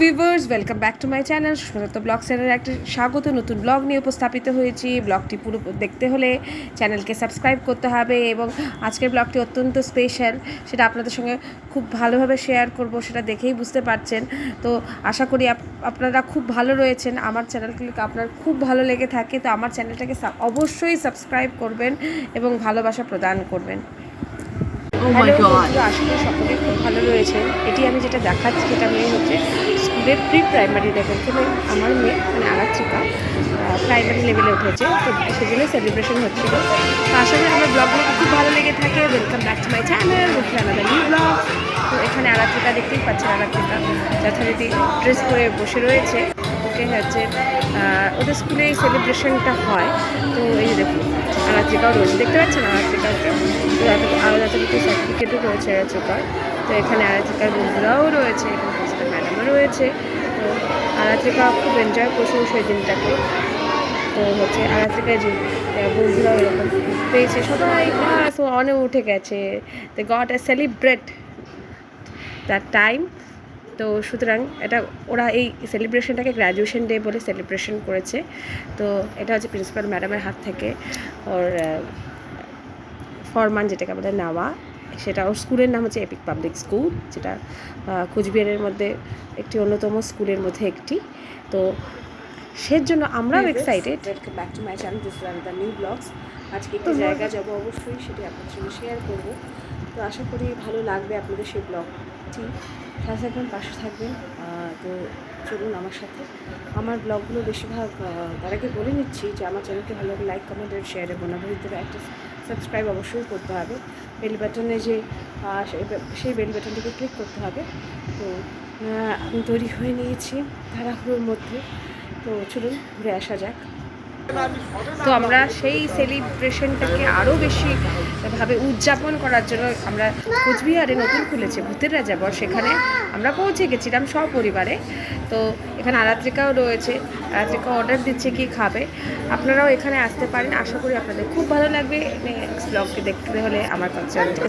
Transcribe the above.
Viewers, welcome back to my channel Susmita blog চ্যানেলের একটা স্বাগত। নতুন ব্লগ নিয়ে উপস্থাপিত হয়েছি। ব্লগটি পুরো দেখতে হলে চ্যানেলকে সাবস্ক্রাইব করতে হবে এবং আজকের ব্লগটি অত্যন্ত স্পেশাল, সেটা আপনাদের সঙ্গে খুব ভালোভাবে শেয়ার করব, সেটা দেখেই বুঝতে পারছেন। তো আশা করি আপনারা খুব ভালো রয়েছেন। আমার চ্যানেলগুলোকে আপনার খুব ভালো লেগে থাকে, তো আমার চ্যানেলটাকে অবশ্যই সাবস্ক্রাইব করবেন এবং ভালোবাসা প্রদান করবেন। হ্যালো বন্ধুরা, আশা করি সকলেই খুব ভালো রয়েছেন। এটি আমি যেটা দেখাচ্ছি, যেটা মেয়ে হচ্ছে স্কুলের প্রি প্রাইমারি লেভেল থেকে আমার মেয়ে মানে আরাত্রিকা প্রাইমারি লেভেলে উঠেছে, তো সেজন্য সেলিব্রেশন হচ্ছিল। তো আশা করি আমার ব্লগগুলো খুব ভালো লেগে থাকে। Welcome back to my channel with another new blog. তো এখানে আরাত্রিকা দেখতেই পাচ্ছেন, আরাত্রিকা যথারীতি ড্রেস পরে বসে রয়েছে। ওকে হচ্ছে ওদের স্কুলে এই সেলিব্রেশনটা হয়। তো এই যে দেখুন, আরাত্রিকাও রয়েছে, দেখতে পাচ্ছেন আরাত্রিকাকে। তো আরও যথারীতি সার্টিফিকেটও রয়েছে আরাত্রিকার। তো এখানে আরাত্রিকার বন্ধুরাও রয়েছে, এখানে প্রিন্সিপাল ম্যাডামও রয়েছে। তো আরাত্রিকা খুব এনজয় করছে সেই দিনটাকে। তো হচ্ছে আরাত্রিকার যে বন্ধুরাও এরকম পেয়েছে, সবাই ক্লাস অনে উঠে গেছে। They got a celebrate that time. তো সুতরাং এটা ওরা এই সেলিব্রেশনটাকে গ্র্যাজুয়েশন ডে বলে সেলিব্রেশন করেছে। তো এটা হচ্ছে প্রিন্সিপাল ম্যাডামের হাত থেকে ওর ফরমান, যেটাকে আমাদের নেওয়া, সেটা ওর স্কুলের নাম হচ্ছে এপিক পাবলিক স্কুল, যেটা কুচবিহারের মধ্যে একটি অন্যতম স্কুলের মধ্যে একটি। তো সেজন্য আমরাও excited. Welcome back to my channel, this is another new blogs. আজকে একটি জায়গা যাবো, অবশ্যই সেটি আপনাদের সঙ্গে শেয়ার করব। তো আশা করি ভালো লাগবে আপনাদের সেই ব্লগটি। সাথে থাকবেন, পাশে থাকবেন। তো চলুন আমার সাথে। আমার ব্লগগুলো বেশিরভাগ তার আগে বলে নিচ্ছি যে আমার চ্যানেলকে ভালো লাগে লাইক, কমেন্ট আর শেয়ারে বোনার ভিতরে একটা সাবস্ক্রাইব অবশ্যই করতে হবে। বেল বাটনে যে সেই বেল বাটনটিকে ক্লিক করতে হবে। তো আমি তৈরি হয়ে নিয়েছি তাড়াহুড়োর মধ্যে। তো চলুন ঘুরে আসা যাক। তো আমরা সেই সেলিব্রেশনটাকে আরও বেশিভাবে উদযাপন করার জন্য আমরা কোচবিহারে নতুন খুলেছে ভূতের রাজাবর, সেখানে আমরা পৌঁছে গেছিলাম সপরিবারে। তো এখানে আরাত্রিকাও রয়েছে, আরাত্রিকা অর্ডার দিচ্ছে কি খাবে। আপনারাও এখানে আসতে পারেন, আশা করি আপনাদের খুব ভালো লাগবে। নেক্সট ব্লগটি দেখতে হলে আমার চ্যানেলটিকে